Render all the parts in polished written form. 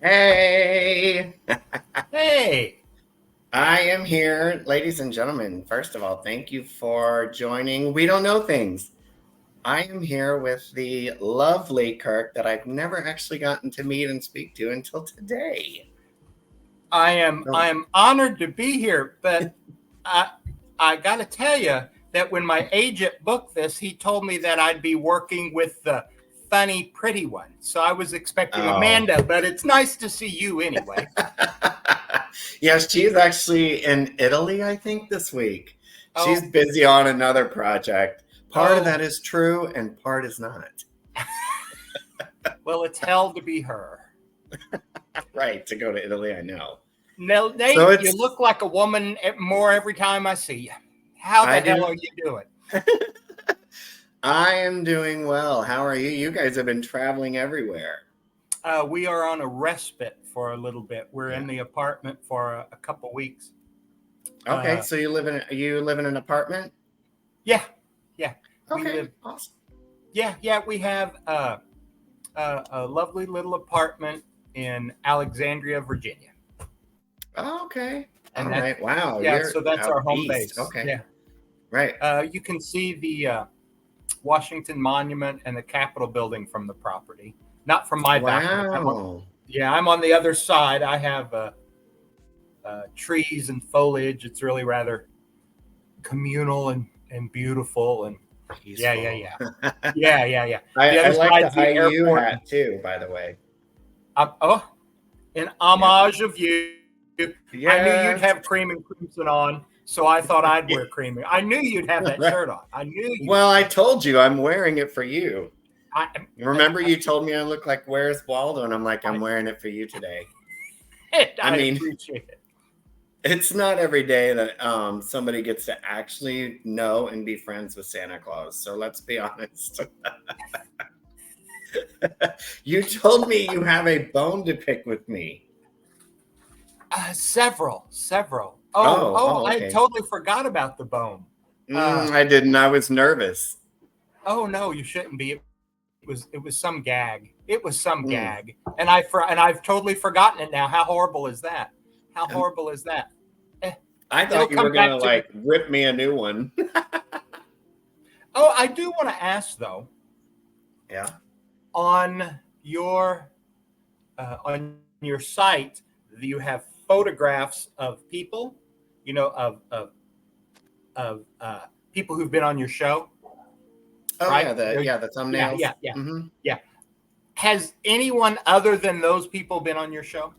Hey, Hey, I am here, ladies and gentlemen. First of all, thank you for joining We Don't Know Things. I am here with the lovely Kirk that I've never actually gotten to meet and speak to until today. I am So, I am honored to be here, but I I got to tell you that when my agent booked this, he told me that I'd be working with the funny, pretty one. So I was expecting oh. Amanda, but it's nice to see you anyway. Yes, she's actually in Italy, I think, this week. She's Oh, busy on another project. Part of oh, that is true and part is not. well, it's hell to be her. Right, to go to Italy, I know. Now, So Nate, you it's, look like a woman more every time I see you. How I the hell do. are you doing? I am doing well. How are you? You guys have been traveling everywhere. We are on a respite for a little bit. We're Yeah. in the apartment for a couple weeks. Okay, Uh, so you live in an apartment? yeah, yeah. We Okay, live. awesome. Yeah. We have a lovely little apartment in Alexandria, Virginia, Okay. and All that's right. Wow, yeah. you're So that's out our home east. base. Okay. Yeah. Right. You can see the Washington Monument and the Capitol building from the property. Not from my balcony. Wow. I'm on the other side. I have trees and foliage. It's really rather communal and beautiful. And yeah, yeah, Peaceful. yeah. Yeah. I, The I other like the side's the IU airport. hat too, by the way. Oh, in Yep. homage of you, I knew you'd Yes. have cream and crimson on, so I thought I'd wear cream. I knew you'd have that Right. shirt on. I knew you Well, I would. told you I'm wearing it for you. I, Remember you told me I look like Where's Waldo, and I'm like, I'm wearing it for you today. I I mean, appreciate it. it's not every day that somebody gets to actually know and be friends with Santa Claus. So let's be honest. You told me you have a bone to pick with me. Several. Oh, Oh, I okay. totally forgot about the bone. Uh, I didn't. I was nervous. oh no, you shouldn't be. It was some gag. It was some Mm. gag, and I've totally forgotten it now. How horrible is that? How And horrible is that? Eh, I it'll thought you come were gonna back to me. like rip me a new one. Oh, I do want to ask though, Yeah. on your site, you have photographs of people, of people who've been on your show, Oh right? yeah. The Yeah, thumbnails. yeah, yeah, Hmm. yeah. Has anyone other than those people been on your show?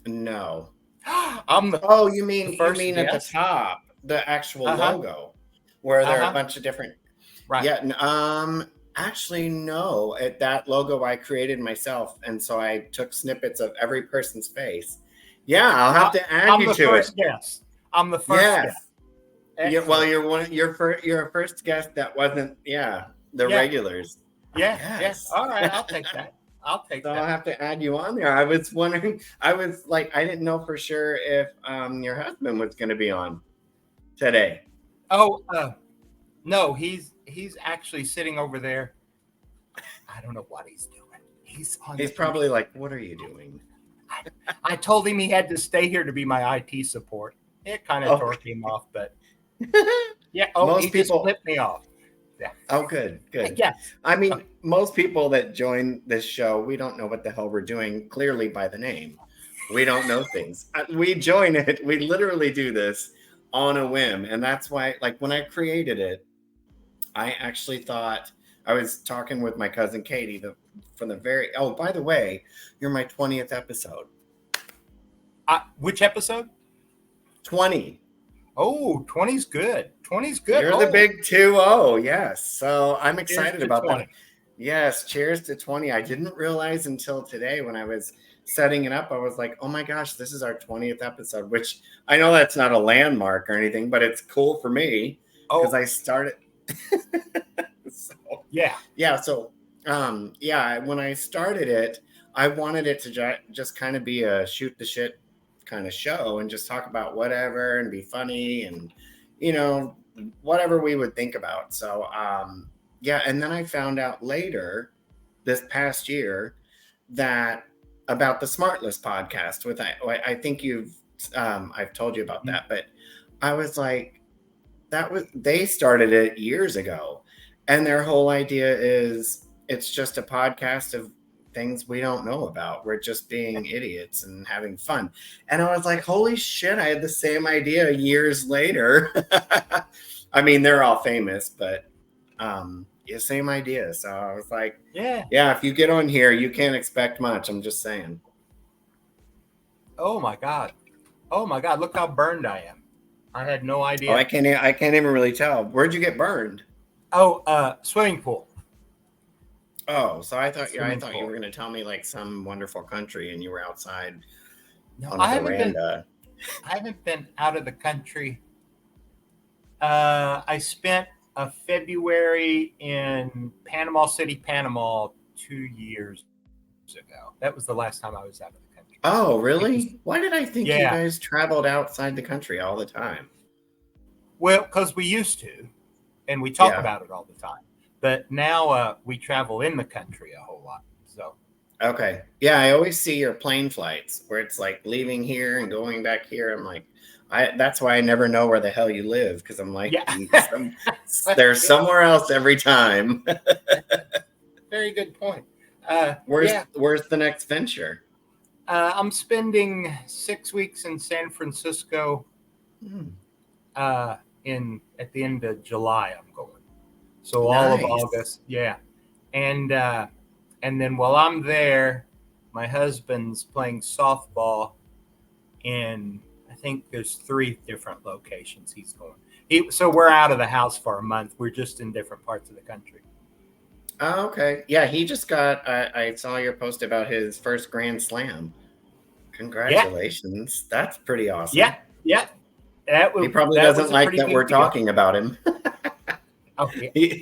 No. I'm the Oh, you mean first at the guest. top, the actual Uh huh. logo, where Uh there are a huh. bunch of different. Right. Yeah. Actually, no. That logo I created myself, and so I took snippets of every person's face. Yeah, I'll have I, to add I'm you the to it. first guest. I'm the first guest. Yes. Yeah. Well, Excellent. you're a first guest that wasn't. Yeah, the Yeah. regulars. Yeah. Yes. All right. I'll take that. I'll So take I'll that. have to add you on there. I was wondering. I was like, I didn't know for sure if your husband was going to be on today. Oh, no, he's actually sitting over there. I don't know what he's doing. He's on the He's probably computer. like, "What are you doing?" I told him he had to stay here to be my IT support. It kind of Oh, tore him off, but yeah. Oh, he most just people. flipped me off. Yeah. Oh, good, good. Yes. I mean, most people that join this show, we don't know what the hell we're doing. Clearly, by the name, we don't know things. We join it. We literally do this on a whim, and that's why. Like when I created it, I actually thought I was talking with my cousin Katie. From the very. Oh, by the way, you're my 20th episode. Which episode? 20. Oh, 20's good. 20's good. You're the Oh, big 2-0. Yes. So I'm here's excited to about that. 20. Yes. Cheers to 20. I didn't realize until today when I was setting it up, I was like, oh my gosh, this is our 20th episode, which I know that's not a landmark or anything, but it's cool for me because Oh, I started. So, yeah. yeah. So, yeah, when I started it, I wanted it to just kind of be a shoot the shit kind of show and just talk about whatever and be funny and, you know, whatever we would think about. So, yeah. And then I found out later this past year that about the Smartless podcast with I think I've told you about that, but I was like, they started it years ago, and their whole idea is it's just a podcast of things we don't know about. We're just being idiots and having fun. And I was like, holy shit, I had the same idea years later. I mean, they're all famous, but yeah, same idea. So I was like, Yeah. if you get on here, you can't expect much. I'm just saying. Oh my God. Oh my God. Look how burned I am. I had no idea. Oh, I can't even really tell. Where'd you get burned? Oh, swimming pool. Oh, so I thought you Swimming were pool. going to tell me like some wonderful country and you were outside No, on a veranda. I haven't been out of the country. I spent a February in Panama City, Panama 2 years ago. That was the last time I was out of the country. Oh, really? Why did I think you Yeah. guys traveled outside the country all the time? Well, because we used to, and we talk Yeah. about it all the time. But now we travel in the country a whole lot. So Okay. Yeah, I always see your plane flights where it's like leaving here and going back here. I'm like, that's why I never know where the hell you live, because I'm like, yeah. there's somewhere else every time. Very good point. Where's the next venture? I'm spending 6 weeks in San Francisco. At the end of July, I'm going. So all of Nice. August, yeah. And then while I'm there, my husband's playing softball in, I think there's 3 different locations he's going. So we're out of the house for a month. We're just in different parts of the country. Oh, okay. Yeah, he just got. I saw your post about his first Grand Slam. Congratulations! Yeah. That's pretty awesome. Yeah. He probably doesn't like that we're talking about him. Oh, yeah.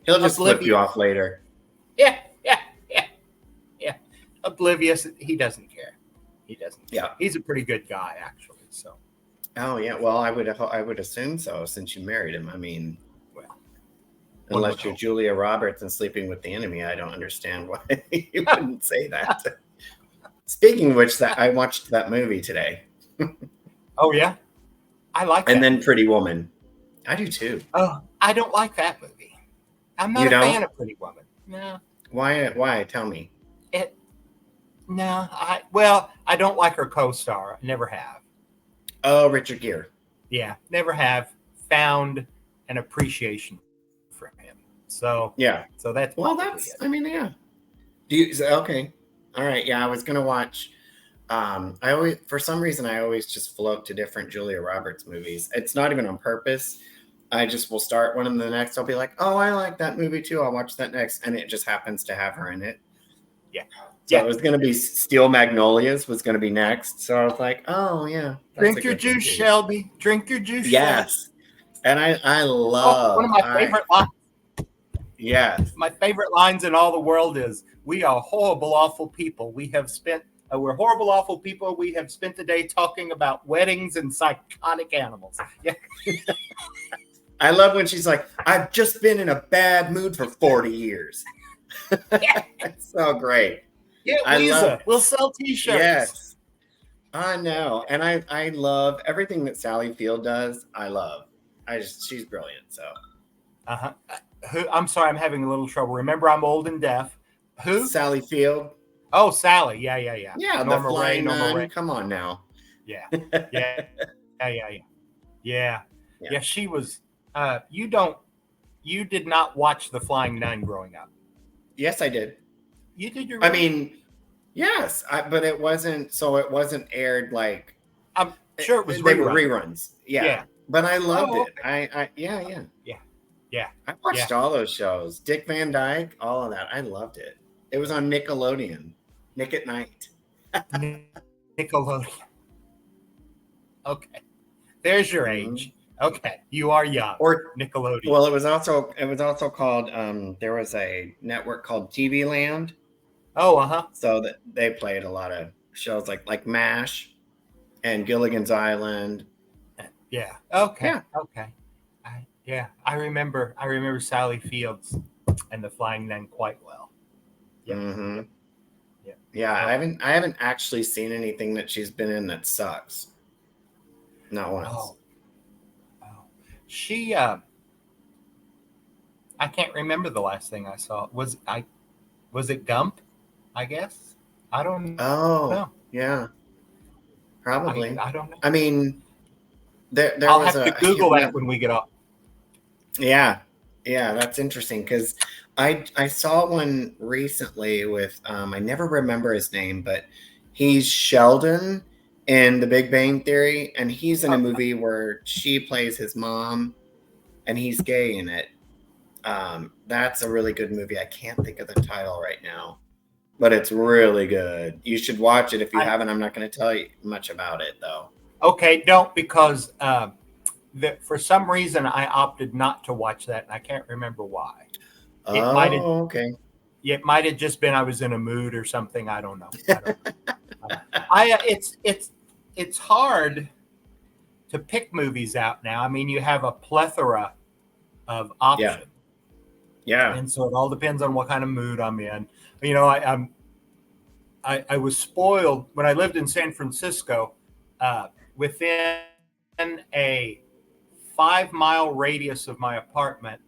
He'll just flip you off later. Yeah. Oblivious. He doesn't care. He doesn't. Yeah. He's a pretty good guy, actually. So. Oh yeah. Well, I would assume so, since you married him. I mean, unless you're Julia Roberts and Sleeping with the Enemy, I don't understand why you wouldn't say that. Speaking of which, I watched that movie today. Oh yeah, I like. And then Pretty Woman. I do too. Oh, I don't like that movie. I'm not a fan of Pretty Woman. No. Why? Tell me. I don't like her co-star. I never have. Oh, Richard Gere. Yeah, never have found an appreciation for him. So yeah. So that's it. I mean, yeah. Okay. All right. Yeah, I was gonna watch. For some reason, I always just float to different Julia Roberts movies. It's not even on purpose. I just will start one and the next. I'll be like, oh, I like that movie too. I'll watch that next. And it just happens to have her in it. Yeah. So it was going to be Steel Magnolias was going to be next. So I was like, oh, yeah. Drink your juice, Shelby. Drink your juice. Yes. And I love. One of my favorite lines. Yes. My favorite lines in all the world is, we are horrible, awful people. We're horrible, awful people. We have spent the day talking about weddings and psychotic animals. Yeah. I love when she's like, I've just been in a bad mood for 40 years. It's so great. Yeah, Lisa, we'll sell T-shirts. Yes. I know. And I love everything that Sally Field does. I love. She's brilliant. So. Uh-huh. I'm sorry, I'm having a little trouble. Remember, I'm old and deaf. Who? Sally Field. Oh, Sally. Yeah. Yeah, Norma the Flying Nun. Ray. Come on now. Yeah. Yeah, she was. You did not watch The Flying Nun growing up. Yes, I did. You did your. I mean, yes, but it wasn't. So it wasn't aired like. I'm sure it was. They were reruns. Yeah. But I loved it. Yeah. I watched all those shows. Dick Van Dyke, all of that. I loved it. It was on Nickelodeon. Nick at Night. Nickelodeon. Okay. There's your age. Okay. You are young. Or Nickelodeon. Well, it was also called there was a network called TV Land. Oh, uh-huh. So that they played a lot of shows like MASH and Gilligan's Island. Yeah. Okay. Yeah. Okay. I remember Sally Fields and The Flying Nun quite well. Yeah. Mm-hmm. Yeah, I haven't actually seen anything that she's been in that sucks. Not once. Oh. She I can't remember the last thing I saw. Was it Gump? I guess. I don't Oh, know. yeah, probably. I don't know. I mean, there I'll was have to a, I can't Google that remember. when we get off. Yeah, yeah, that's interesting because I saw one recently with I never remember his name, but he's Sheldon in The Big Bang Theory, and he's in a movie where she plays his mom, and he's gay in it. That's a really good movie. I can't think of the title right now, but it's really good. You should watch it if you I, haven't. I'm not going to tell you much about it though. okay, don't because for some reason I opted not to watch that, and I can't remember why. It might have Oh, okay. it might have just been I was in a mood or something. I don't know. It's hard to pick movies out now. I mean, you have a plethora of Yeah, options, yeah. and so it all depends on what kind of mood I'm in. You know, I was spoiled when I lived in San Francisco. Within a 5 mile radius of my apartment,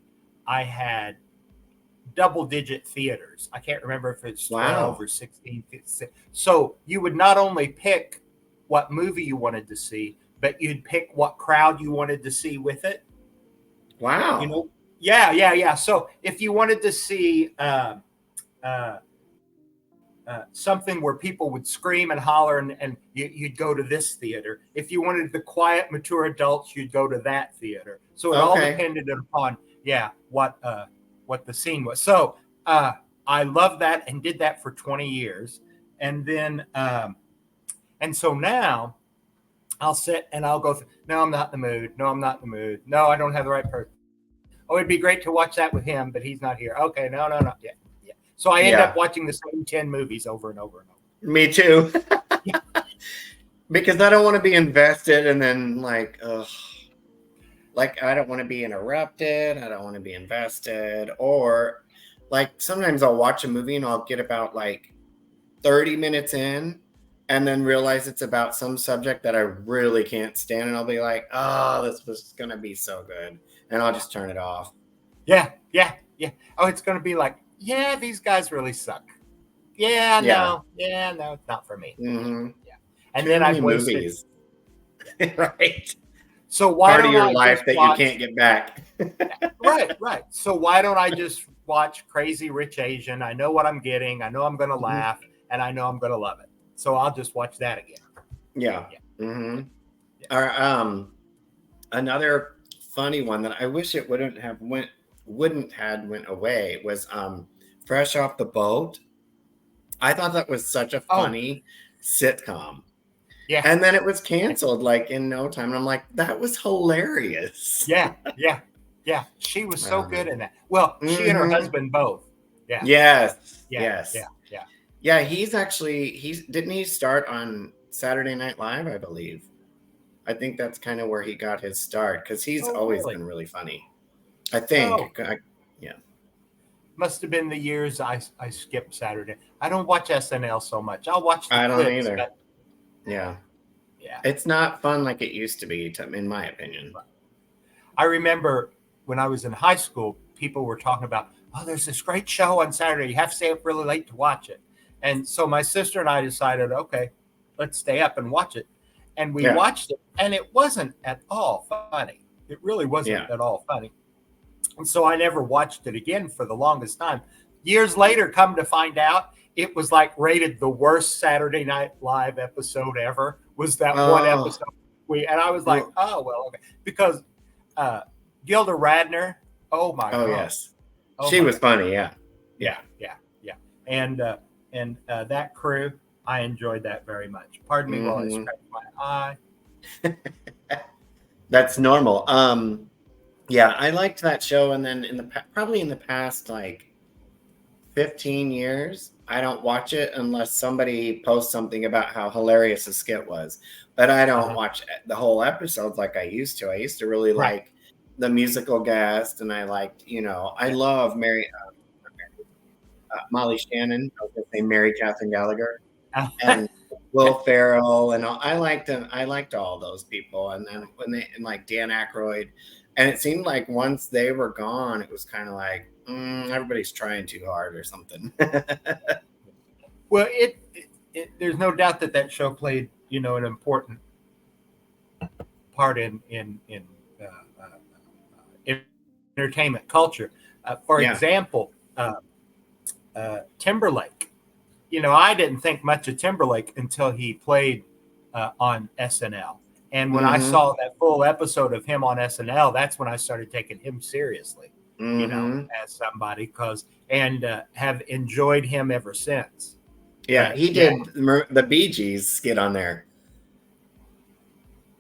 I had double-digit theaters. I can't remember if it's 12 Wow, or 16. So you would not only pick what movie you wanted to see, but you'd pick what crowd you wanted to see with it. You wow. know, yeah. So if you wanted to see uh, something where people would scream and holler, and you'd go to this theater. If you wanted the quiet, mature adults, you'd go to that theater. So it all Okay. depended upon, what the scene was. So I loved that and did that for 20 years. And then, and so now I'll sit and I'll go, no, I'm not in the mood. No, I'm not in the mood. No, I don't have the right person. Oh, it'd be great to watch that with him, but he's not here. Okay, no. Yeah. So I end up Yeah, watching the same 10 movies over and over and over. me too. Yeah. Because I don't want to be invested and then like, ugh. Like I don't want to be interrupted. I don't want to be invested. Or like sometimes I'll watch a movie and I'll get about like 30 minutes in and then realize it's about some subject that I really can't stand. And I'll be like, oh, this was going to be so good. And I'll just turn it off. Yeah. Oh, it's going to be like, yeah, these guys really suck. Yeah, Yeah. no, it's not for me. Hmm. Yeah. And Too then many I've wasted. movies. Right. So why Part of don't your I life just that you watch? can't get back. Right. So why don't I just watch Crazy Rich Asian? I know what I'm getting. I know I'm going to Mhm. laugh, and I know I'm going to love it. So I'll just watch that again. Yeah. Yeah. Hmm. Yeah. Or another funny one that I wish it wouldn't had went away was Fresh Off the Boat. I thought that was such a Oh, funny sitcom. yeah. And then it was canceled like in no time. And I'm like, that was hilarious. Yeah. She was so good Um, in that. Well, she and her mhm. husband both. Yeah. Yes. Yeah. Yes. Yeah, he's didn't he start on Saturday Night Live, I believe. I think that's kind of where he got his start because he's Oh, always really? been really funny. I Oh, think. Yeah. must have been the years I skipped Saturday. I don't watch SNL so much. I'll watch the I don't clips, either. but Yeah. yeah. It's not fun like it used to be, in my opinion. I remember when I was in high school, people were talking about, oh, there's this great show on Saturday. You have to stay up really late to watch it. And so my sister and I decided, okay, let's stay up and watch it. And we Yeah. watched it, and it wasn't at all funny. It really wasn't Yeah. at all funny. And so I never watched it again for the longest time. Years later, come to find out, it was like rated the worst Saturday Night Live episode ever. Was that one Oh, episode? And I was like, well, oh well, okay, because uh, Gilda Radner. Oh my oh god. yes. Oh She my was god. funny, yeah. Yeah. Yeah. And that crew, I enjoyed that very much. Pardon me while I Hmm. scratch my eye. That's normal. Yeah, I liked that show, and then probably in the past like 15 years, I don't watch it unless somebody posts something about how hilarious the skit was. But I don't Uh-huh. watch the whole episodes like I used to. I used to really Right. like the musical guest, and I liked, I Yeah. love Mary. Molly Shannon. I was going to say Mary Catherine Gallagher and Will Ferrell, and all. I liked them. I liked all those people. And then and like Dan Aykroyd, and it seemed like once they were gone, it was kind of like everybody's trying too hard or something. Well, there's no doubt that show played, an important part in uh, uh, entertainment culture. For Yeah. example, Timberlake. I didn't think much of Timberlake until he played on SNL. And when I saw that full episode of him on SNL, that's when I started taking him seriously, as somebody, and have enjoyed him ever since. Yeah, he did the Bee Gees skit on there.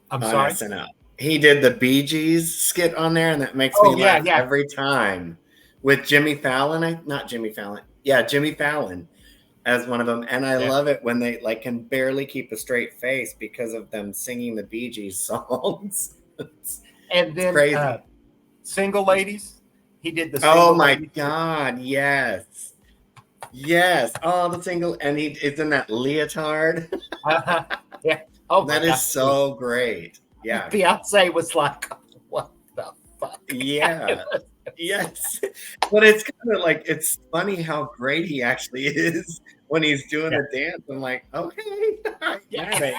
I'm sorry? SNL. He did the Bee Gees skit on there, and that makes me laugh every time. With Jimmy Fallon, not Jimmy Fallon. Yeah, Jimmy Fallon as one of them. And I love it when they can barely keep a straight face because of them singing the Bee Gees songs. And then crazy. Single Ladies. He did the Single Ladies. God, yes. Yes. Oh, the single, and it's in that leotard. Yeah. Oh, that is so great. Yeah. Beyonce was like, what the fuck? Yeah. Yes. But it's kind of like, it's funny how great he actually is when he's doing the dance. I'm like, okay. Right.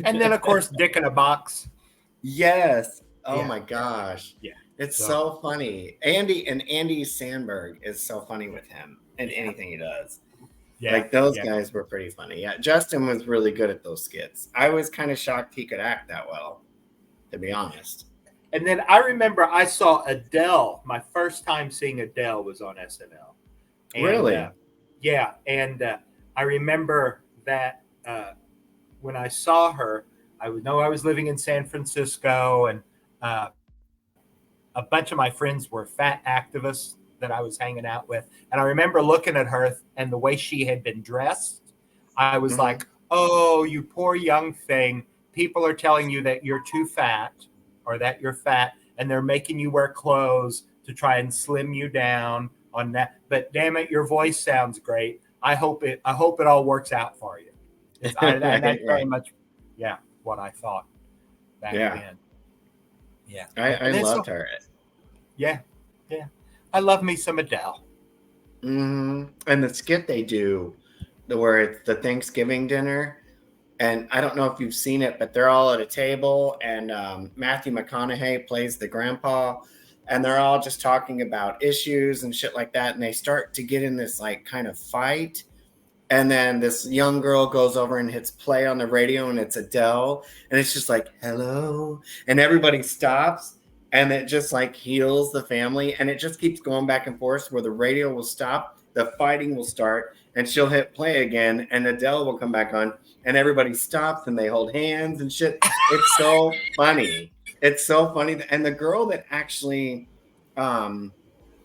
And then, of course, Dick in a Box. Yes. Oh my gosh. Yeah. It's so funny. Andy Samberg is so funny with him and anything he does. Yeah. Like those guys were pretty funny. Yeah. Justin was really good at those skits. I was kind of shocked he could act that well, to be honest. And then I remember I saw Adele. My first time seeing Adele was on SNL. And, really? Yeah. And I remember that when I saw her, I was living in San Francisco, and a bunch of my friends were fat activists that I was hanging out with. And I remember looking at her and the way she had been dressed. I was like, oh, you poor young thing. People are telling you that you're too fat or that you're fat, and they're making you wear clothes to try and slim you down on that. But damn it, your voice sounds great. I hope it all works out for you. That's very much, what I thought back then. Yeah. I loved her. Yeah. Yeah. I love me some Adele. And the skit they do, where it's the Thanksgiving dinner, and I don't know if you've seen it, but they're all at a table, and Matthew McConaughey plays the grandpa, and they're all just talking about issues and shit like that, and they start to get in this like kind of fight. And then this young girl goes over and hits play on the radio, and it's Adele, and it's just like, hello, and everybody stops, and it just like heals the family, and it just keeps going back and forth where the radio will stop, the fighting will start, and she'll hit play again, and Adele will come back on, and everybody stops, and they hold hands and shit. It's so funny. It's so funny. And the girl that actually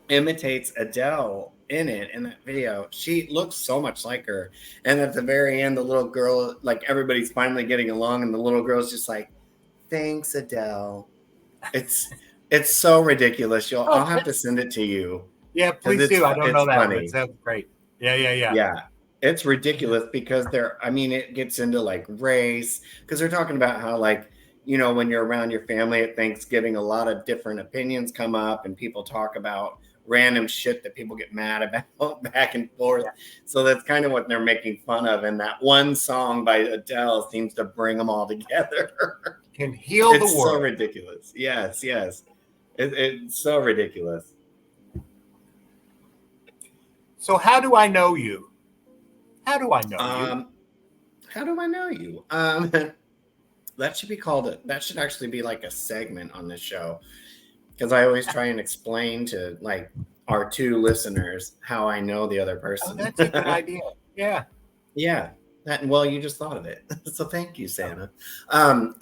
imitates Adele in that video, she looks so much like her. And at the very end, the little girl, like everybody's finally getting along, and the little girl's just like, thanks, Adele. It's so ridiculous. I'll have to send it to you. Yeah, please do. I don't know that one. It sounds great. Yeah. It's ridiculous because it gets into like race, because they're talking about how, like, when you're around your family at Thanksgiving, a lot of different opinions come up and people talk about random shit that people get mad about back and forth. Yeah. So that's kind of what they're making fun of. And that one song by Adele seems to bring them all together. Can heal the world. It's so ridiculous. Yes. It's so ridiculous. So how do I know you? How do I know you? How do I know you? That should be that should actually be like a segment on this show, because I always try and explain to like our two listeners how I know the other person. Oh, that's a good idea. Yeah. Yeah. Well, you just thought of it. So thank you, Santa. I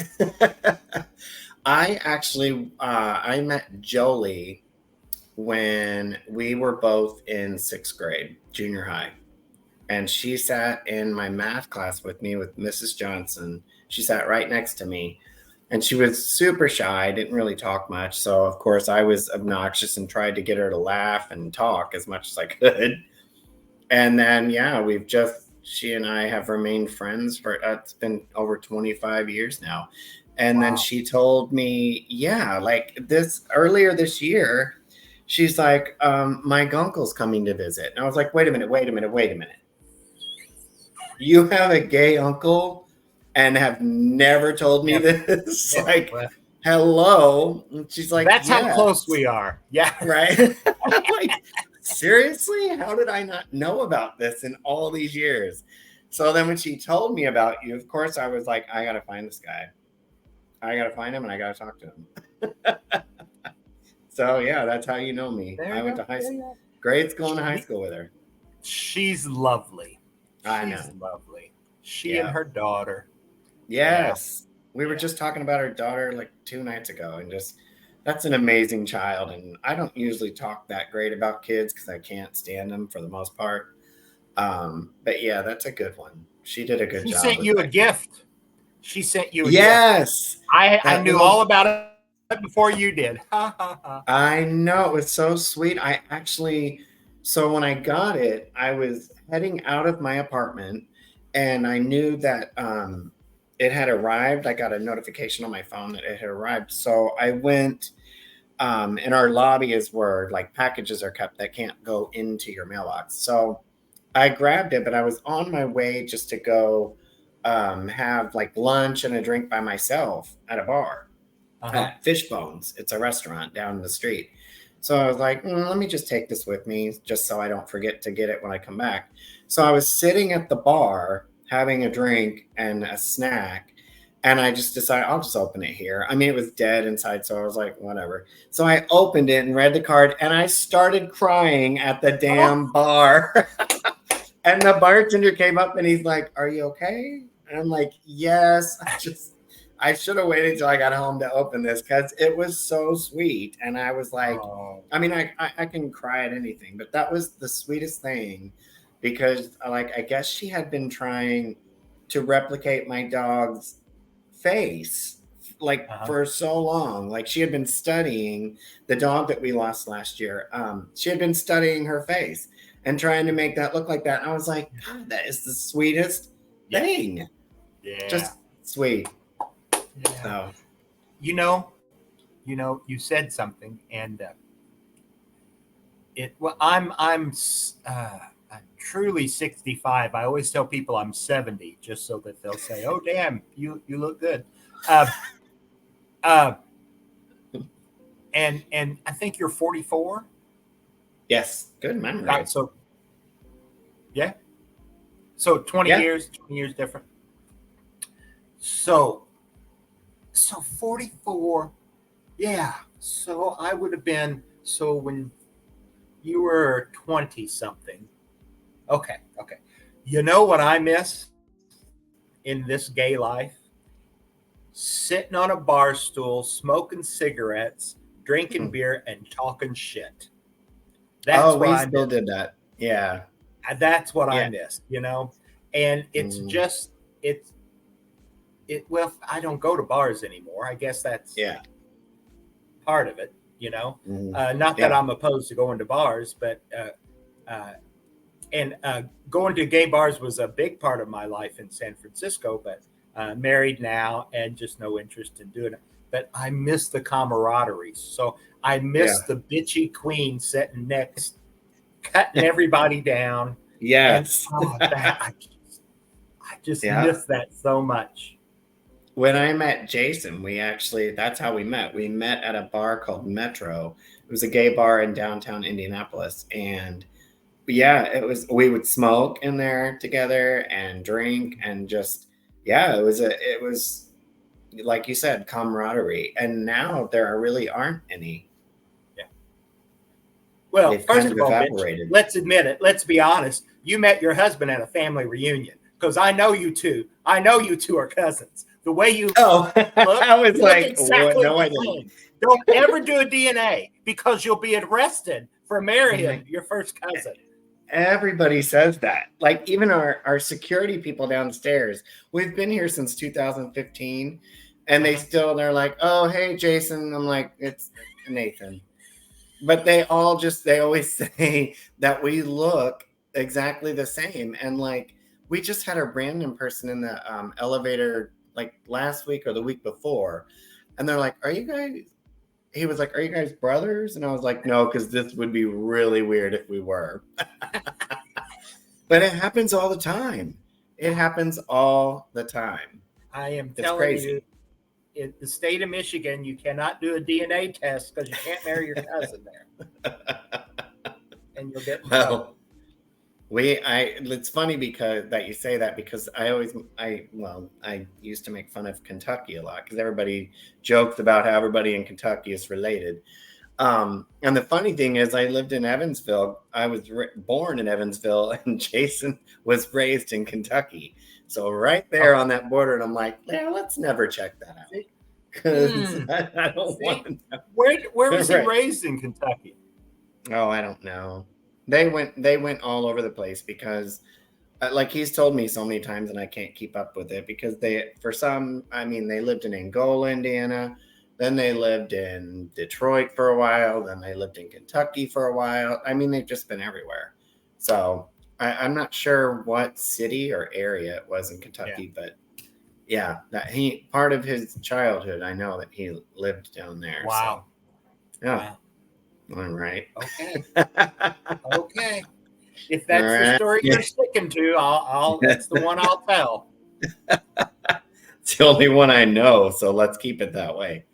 actually, I met Jolie when we were both in 6th grade, junior high. And she sat in my math class with me with Mrs. Johnson. She sat right next to me. And she was super shy, didn't really talk much. So of course I was obnoxious and tried to get her to laugh and talk as much as I could. And then yeah, she and I have remained friends for it's been over 25 years now. And then Wow. she told me, yeah, like this earlier this year, she's like, my uncle's coming to visit. And I was like, wait a minute. You have a gay uncle and have never told me this? Yeah, Like, well, hello. And she's like, that's how yes. close we are. Yeah. Right. Like, seriously? How did I not know about this in all these years? So then when she told me about you, of course, I was like, I got to find this guy. I got to find him and I got to talk to him. So yeah, that's how you know me. There I you went go. to high There you school. go. Grade school and high school with her. She's lovely. I She's know. lovely. She Yeah. and her daughter. Yes. We were Yeah. just talking about her daughter like 2 nights ago, and just that's an amazing child. And I don't usually talk that great about kids because I can't stand them for the most part. But yeah, that's a good one. She did a good She job. sent with you a that. gift. She sent you a gift. Yes. I That knew little- all about it before you did. Ha ha ha. I know, it was so sweet. I actually, so when I got it, I was heading out of my apartment and I knew that it had arrived. I got a notification on my phone that it had arrived. So I went, and our lobby is where like packages are kept that can't go into your mailbox. So I grabbed it, but I was on my way just to go have like lunch and a drink by myself at a bar at Fishbones. It's a restaurant down the street. So I was like, let me just take this with me just so I don't forget to get it when I come back. So I was sitting at the bar having a drink and a snack. And I just decided I'll just open it here. I mean, it was dead inside. So I was like, whatever. So I opened it and read the card and I started crying at the damn bar. And the bartender came up and he's like, are you okay? And I'm like, yes. I should have waited till I got home to open this because it was so sweet. And I was like, I mean, I can cry at anything, but that was the sweetest thing because like, I guess she had been trying to replicate my dog's face like for so long. Like she had been studying the dog that we lost last year. She had been studying her face and trying to make that look like that. And I was like, God, that is the sweetest thing. Yeah. Just sweet. Yeah. So, you said something, and I'm truly 65. I always tell people I'm 70, just so that they'll say, "Oh, damn, you look good." And I think you're 44. yes, good memory. So, yeah. So 20 years different. So 44. Yeah. So I would have been, so when you were 20 something. Okay. You know what I miss in this gay life? Sitting on a bar stool, smoking cigarettes, drinking beer, and talking shit. That's we what still did that. Yeah. That's what I miss, and it's just, well, I don't go to bars anymore. I guess that's part of it, not that I'm opposed to going to bars, but going to gay bars was a big part of my life in San Francisco, but married now and just no interest in doing it. But I miss the camaraderie. So I miss the bitchy queen sitting next, cutting everybody down. Yes. And, I just miss that so much. When I met Jason, that's how we met. We met at a bar called Metro. It was a gay bar in downtown Indianapolis. And we would smoke in there together and drink and just, it was like you said, camaraderie. And now there really aren't any. Yeah. Well, they've first kind of all, bitch, let's admit it. Let's be honest. You met your husband at a family reunion because I know you two. I know you two are cousins. The way you look, I was like, exactly no, I didn't. Don't ever do a DNA because you'll be arrested for marrying your first cousin. Everybody says that. Like even our security people downstairs. We've been here since 2015, And they're like, oh, hey, Jason. I'm like, it's Nathan. But they always say that we look exactly the same. And like, we just had a random person in the elevator like last week or the week before. And they're like, he was like, are you guys brothers? And I was like, no, because this would be really weird if we were. But it happens all the time. It happens all the time. I am It's telling crazy. you, in the state of Michigan, you cannot do a DNA test because you can't marry your cousin there, and you'll get in trouble. It's funny because that you say that, because I used to make fun of Kentucky a lot because everybody joked about how everybody in Kentucky is related. And the funny thing is, I lived in Evansville. I was born in Evansville, and Jason was raised in Kentucky. So right there on that border, and I'm like, yeah, let's never check that out because I don't want to know. Where was he Right. raised in Kentucky? Oh, I don't know. They went all over the place because, like he's told me so many times, and I can't keep up with it because they lived in Angola, Indiana. Then they lived in Detroit for a while. Then they lived in Kentucky for a while. I mean, they've just been everywhere. So I'm not sure what city or area it was in Kentucky, but yeah, that part of his childhood, I know that he lived down there. Wow. So, yeah. Wow. All right. Okay. Okay. If that's the story you're sticking to, that's the one I'll tell. It's the only one I know, so let's keep it that way.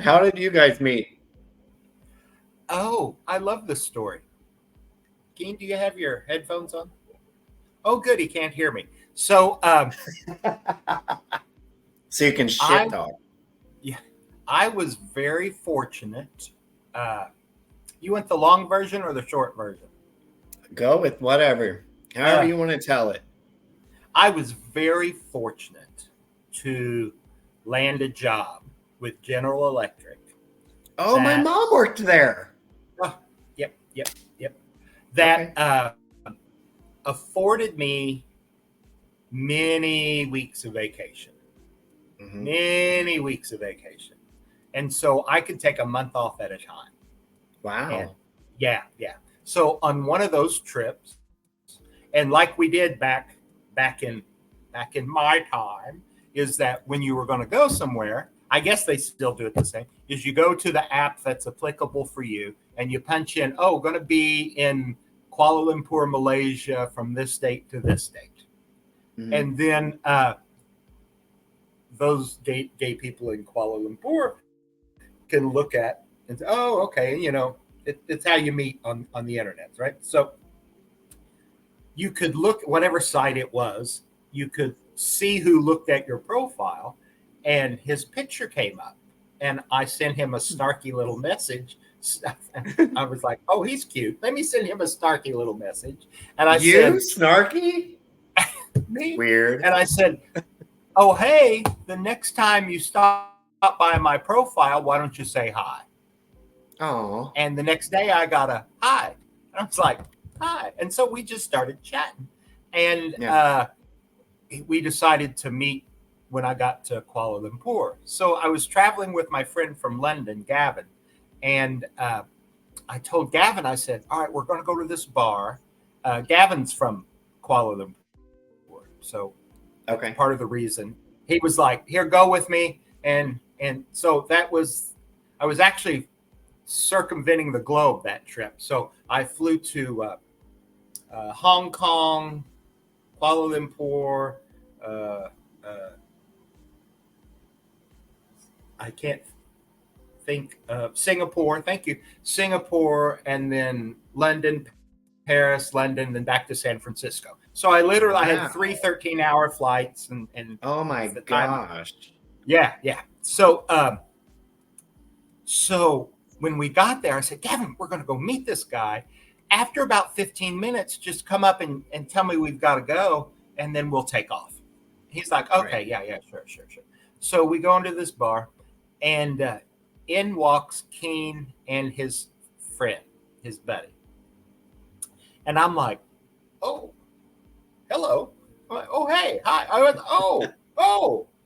How did you guys meet? Oh, I love this story. Keen, do you have your headphones on? Oh, good. He can't hear me. So, so you can shit talk. Yeah, I was very fortunate. You want the long version or the short version? Go with whatever. However you want to tell it. I was very fortunate to land a job with General Electric. Oh, my mom worked there. Yep. That afforded me many weeks of vacation. Mm-hmm. Many weeks of vacation. And so I could take a month off at a time. Wow. And yeah. So on one of those trips, and like we did back in my time, is that when you were going to go somewhere, I guess they still do it the same, is you go to the app that's applicable for you and you punch in, going to be in Kuala Lumpur, Malaysia from this date to this date. Mm-hmm. And then those gay people in Kuala Lumpur can look at and say, oh, okay, it's how you meet on the internet, right? So you could look at whatever site it was, you could see who looked at your profile, and his picture came up. And I sent him a snarky little message. I was like, oh, he's cute. Let me send him a snarky little message. And I said, snarky? Me? Weird. And I said, oh, hey, the next time you stop by my profile, why don't you say hi? Oh. And the next day I got a hi. And I was like, hi. And so we just started chatting. And we decided to meet when I got to Kuala Lumpur. So I was traveling with my friend from London, Gavin. And I told Gavin, I said, all right, we're going to go to this bar. Gavin's from Kuala Lumpur. So part of the reason. He was like, here, go with me. And so I was actually circumventing the globe that trip. So I flew to Hong Kong, Kuala Lumpur, I can't think of Singapore. Thank you. Singapore, and then London, Paris, London, then back to San Francisco. So I literally had 3 13-hour flights and oh my gosh. Yeah. So when we got there, I said, Gavin, we're going to go meet this guy. After about 15 minutes, just come up and tell me we've got to go, and then we'll take off. He's like, okay, yeah, sure. So we go into this bar, and in walks Keen and his friend, his buddy. And I'm like, oh, hello. I'm like, oh, hey, hi.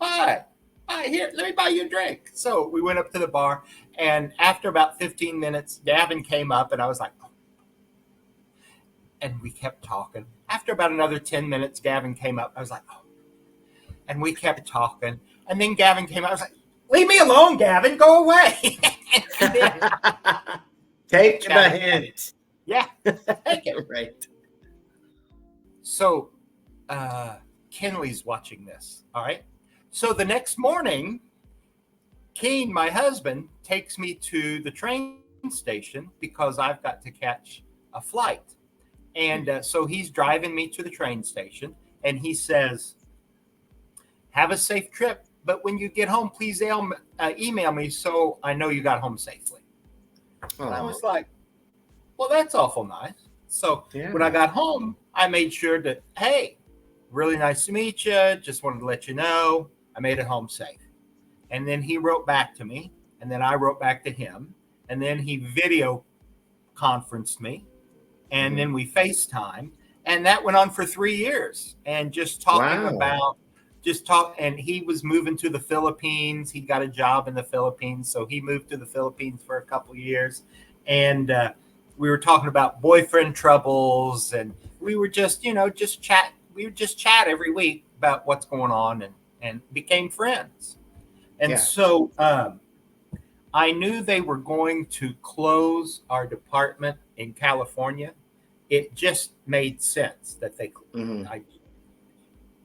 Hi. Hi, here, let me buy you a drink. So we went up to the bar, and after about 15 minutes, Gavin came up, and I was like, oh. And we kept talking. After about another 10 minutes, Gavin came up. I was like, oh. And we kept talking. And then Gavin came up. I was like, leave me alone, Gavin. Go away. And then, Take the hint. yeah, take it. Right. So Kenley's watching this. All right. So the next morning, Keen, my husband, takes me to the train station because I've got to catch a flight. And so he's driving me to the train station, and he says, have a safe trip. But when you get home, please email me so I know you got home safely. And I was like, well, that's awful nice. So when I got home, I made sure that, hey, really nice to meet you. Just wanted to let you know I made it home safe. And then he wrote back to me, and then I wrote back to him, and then he video conferenced me, and then we FaceTime, and that went on for 3 years, and just talking about and he was moving to the Philippines. He got a job in the Philippines, so he moved to the Philippines for a couple of years, and we were talking about boyfriend troubles, and we were just chat. We would just chat every week about what's going on, and became friends. And so I knew they were going to close our department in California. It just made sense that they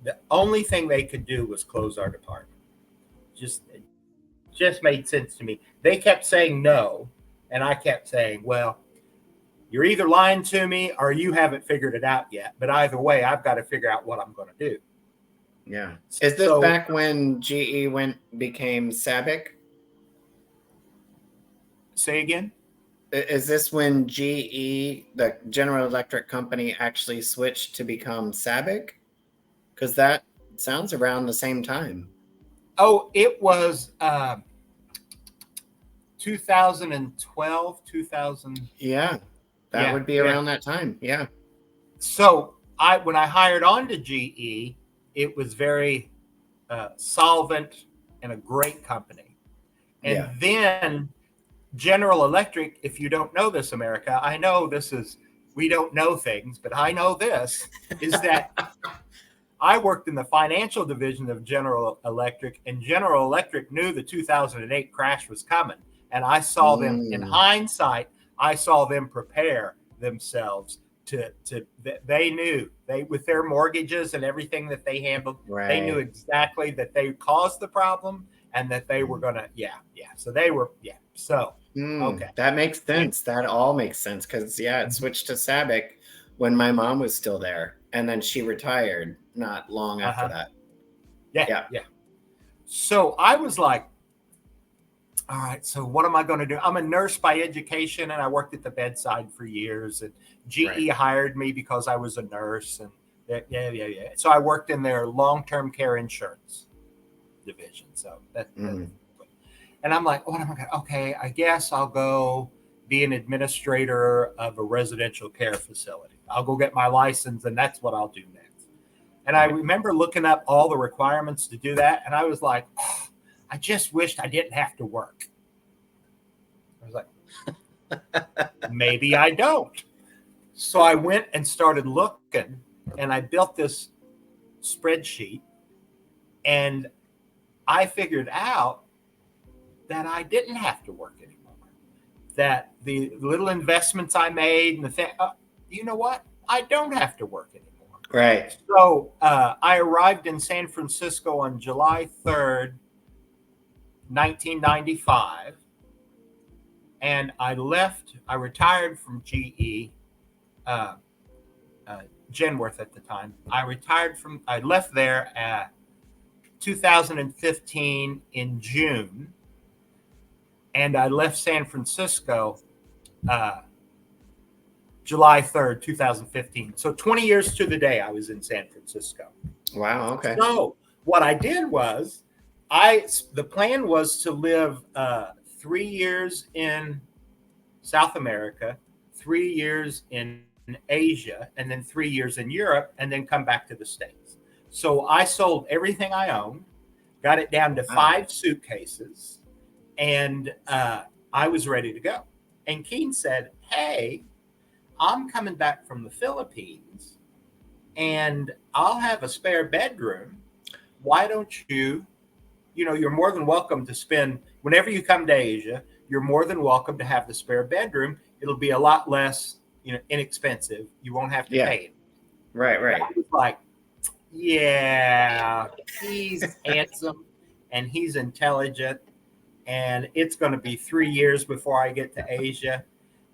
the only thing they could do was close our department. It just made sense to me. They kept saying no, and I kept saying, well, you're either lying to me or you haven't figured it out yet. But either way, I've got to figure out what I'm going to do. Yeah. Is this back when GE became SABIC? Say again? Is this when GE, the General Electric company, actually switched to become SABIC? Because that sounds around the same time. Oh, it was 2012, 2000. Yeah, that would be around that time. Yeah. So when I hired on to GE, it was very solvent and a great company. And then General Electric, if you don't know this, America, I know we don't know things, but I know this, is that I worked in the financial division of General Electric, and General Electric knew the 2008 crash was coming. And I saw them, in hindsight, I saw them prepare themselves they knew with their mortgages and everything that they handled, they knew exactly that they caused the problem and that they were going to, So they were, So, okay. That makes sense. That all makes sense because, it switched to SABIC when my mom was still there. And then she retired not long after that. Yeah. So I was like, all right, so what am I going to do? I'm a nurse by education, and I worked at the bedside for years. And GE hired me because I was a nurse. And So I worked in their long-term care insurance division. So and I'm like, what am I going to? Okay, I guess I'll go be an administrator of a residential care facility. I'll go get my license, and that's what I'll do next. And I remember looking up all the requirements to do that, and I was like, I just wished I didn't have to work. I was like, maybe I don't. So I went and started looking, and I built this spreadsheet, and I figured out that I didn't have to work anymore. That the little investments I made and the thing, you know what? I don't have to work anymore. Right. So I arrived in San Francisco on July 3rd, 1995. And I retired from GE, Genworth at the time. I left there at 2015 in June. And I left San Francisco July 3rd, 2015. So 20 years to the day I was in San Francisco. Wow, okay. So what I did was, the plan was to live 3 years in South America, 3 years in Asia, and then 3 years in Europe, and then come back to the States. So I sold everything I owned, got it down to 5 suitcases, and I was ready to go. And Keen said, "Hey, I'm coming back from the Philippines, and I'll have a spare bedroom. Why don't you, you're more than welcome to spend, whenever you come to Asia, you're more than welcome to have the spare bedroom. It'll be a lot less, inexpensive. You won't have to pay it." Right. I was like, yeah, he's handsome and he's intelligent, and it's going to be 3 years before I get to Asia.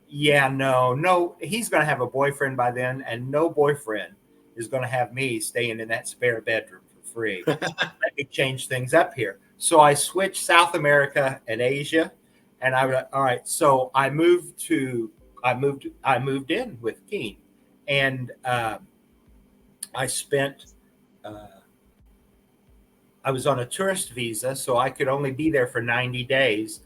Yeah, no, he's going to have a boyfriend by then, and no boyfriend is going to have me staying in that spare bedroom for free. Let me change things up here. So I switched South America and Asia, and I was all right. So I moved in with Keen, and I spent. I was on a tourist visa, so I could only be there for 90 days,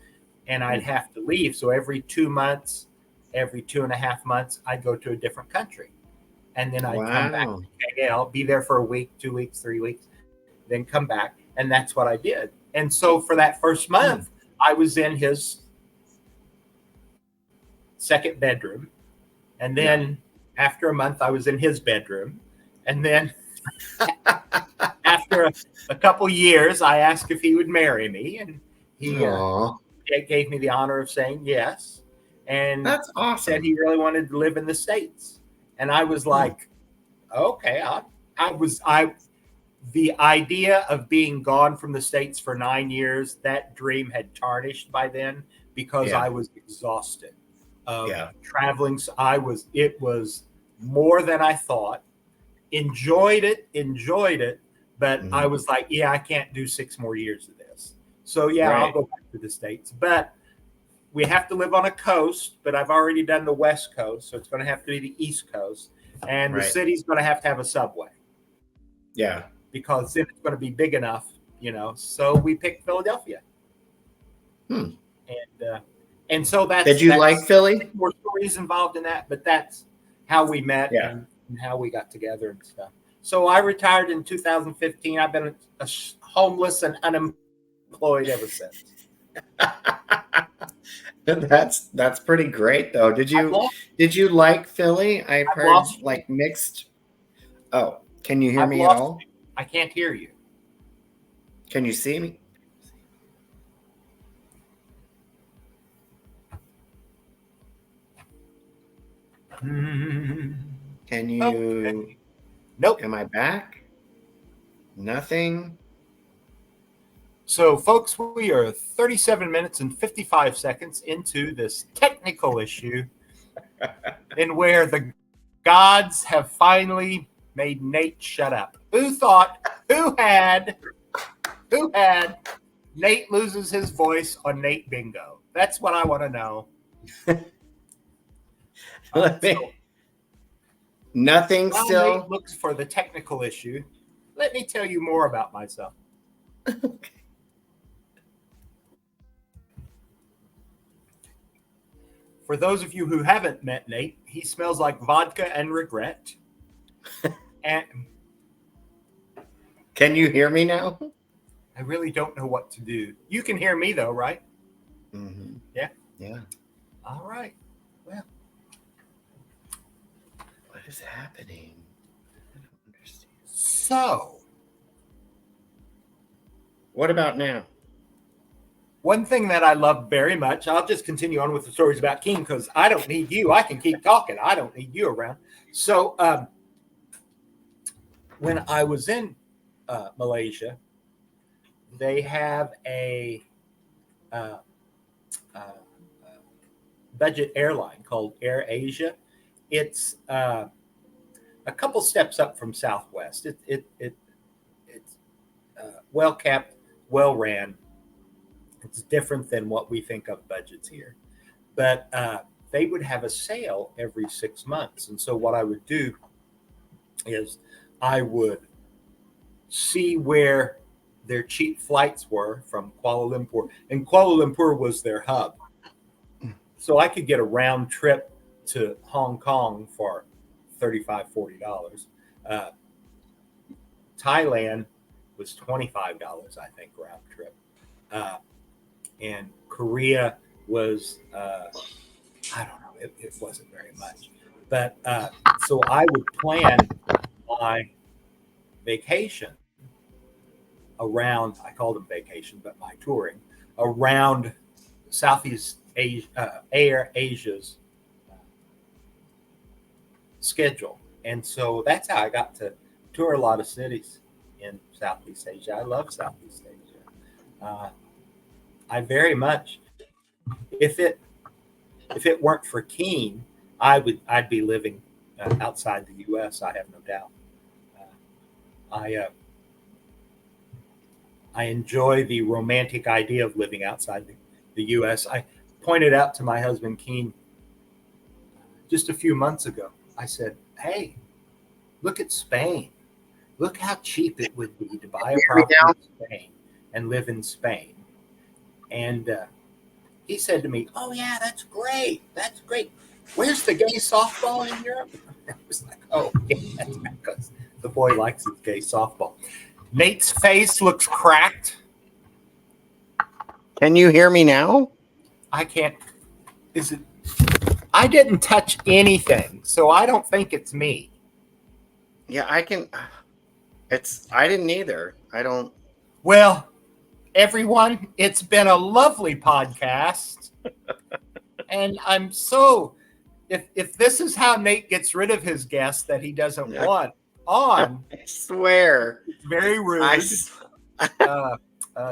and I'd have to leave. So every 2 months, every 2.5 months, I'd go to a different country. And then I'd come back to KL, be there for a week, 2 weeks, 3 weeks, then come back. And that's what I did. And so for that first month, I was in his second bedroom. And then after a month, I was in his bedroom. And then after a couple years, I asked if he would marry me. And he gave me the honor of saying yes. And that's awesome. Said he really wanted to live in the States. And I was like, okay, the idea of being gone from the States for 9 years, that dream had tarnished by then because I was exhausted of traveling. So it was more than I thought. Enjoyed it, but I was like, I can't do 6 more years of this. So I'll go back to the States. But we have to live on a coast, but I've already done the West Coast, so it's going to have to be the East Coast. And the city's going to have a subway. Yeah. Because then it's going to be big enough, So we picked Philadelphia. And so that's. Did you like Philly? More stories involved in that, but that's how we met and how we got together and stuff. So I retired in 2015. I've been homeless and unemployed ever since. That's pretty great though. Did you like Philly? I've heard like mixed. Oh, can you hear me at all? I can't hear you. Can you see me? Can you? Okay. Nope. Am I back? Nothing. So, folks, we are 37 minutes and 55 seconds into this technical issue in where the gods have finally made Nate shut up. Who had Nate loses his voice on Nate Bingo? That's what I want to know. Nothing still. Nate looks for the technical issue. Let me tell you more about myself. Okay. For those of you who haven't met Nate, he smells like vodka and regret. And can you hear me now? I really don't know what to do. You can hear me though, right? Mm-hmm. Yeah. Yeah. All right. Well, what is happening? I don't understand. So, what about now? One thing that I love very much, I'll just continue on with the stories about King because I don't need you. I can keep talking. I don't need you around. So when I was in Malaysia, they have a budget airline called Air Asia. It's a couple steps up from Southwest. It's well kept, well ran. It's different than what we think of budgets here. But they would have a sale every 6 months. And so what I would do is I would see where their cheap flights were from Kuala Lumpur. And Kuala Lumpur was their hub. So I could get a round trip to Hong Kong for $35, $40. Thailand was $25, I think, round trip. And Korea was, I don't know, it wasn't very much. But so I would plan my vacation around, I called them vacation, but my touring around Southeast Asia, Asia's schedule. And so that's how I got to tour a lot of cities in Southeast Asia. I love Southeast Asia. I very much, if it weren't for Keen, I'd be living outside the U.S. I have no doubt. I enjoy the romantic idea of living outside the U.S. I pointed out to my husband Keen just a few months ago. I said, "Hey, look at Spain. Look how cheap it would be to buy a property in Spain and live in Spain." And he said to me, "Oh yeah, that's great. That's great. Where's the gay softball in Europe?" I was like, "Oh, yeah, that's because the boy likes his gay softball." Nate's face looks cracked. Can you hear me now? I can't. Is it? I didn't touch anything, so I don't think it's me. Yeah, I can. I didn't either. I don't. Well, everyone, it's been a lovely podcast. And I'm so, if this is how Nate gets rid of his guests that he doesn't want on, I swear. it's very rude.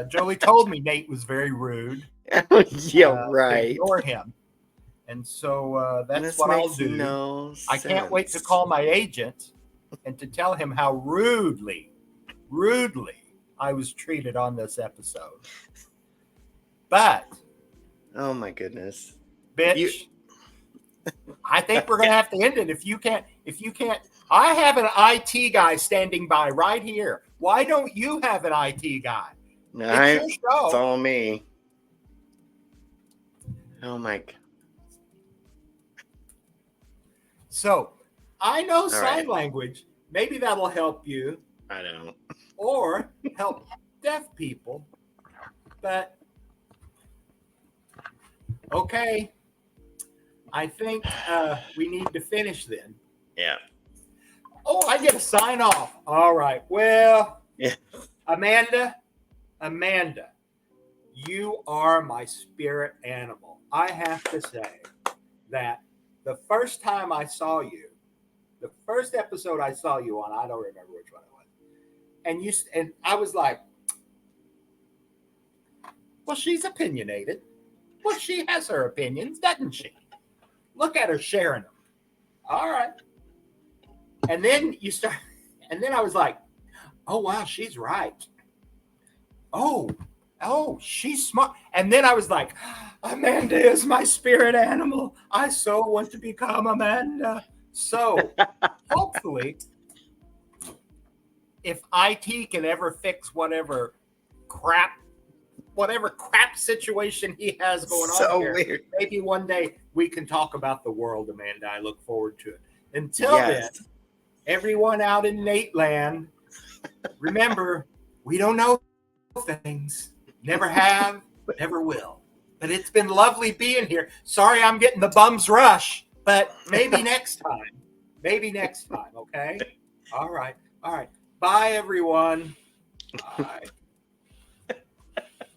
Jolie told me Nate was very rude. Yeah, right. Ignore him. And so that's This what I'll makes do. no I can't wait to sense. call my agent and to tell him how rudely I was treated on this episode. But, Oh my goodness. bitch, I think we're going to have to end it. If you can't, I have an IT guy standing by right here. Why don't you have an IT guy? No, It's your show. it's all me. Oh my God. So I know sign right. language. Maybe that'll help you I don't. or help deaf people. But okay, I think we need to finish then. Yeah. Oh, I get a sign off. All right. Well, Yeah. Amanda, you are my spirit animal. I have to say that the first time I saw you, the first episode I saw you on, I don't remember which one it was, and I was like, well, she's opinionated. Well, she has her opinions, doesn't she? Look at her sharing them. All right. And then I was like, oh, wow, she's right. Oh, she's smart. And then I was like, Amanda is my spirit animal. I so want to become Amanda. So hopefully, if IT can ever fix whatever crap situation he has going on here, weird. maybe one day we can talk about the world, Amanda. I look forward to it. Until then, everyone out in Nate land, remember, we don't know things. Never have, never will. But it's been lovely being here. Sorry I'm getting the bum's rush, but maybe next time. Maybe next time, okay? All right. Bye, everyone. Bye.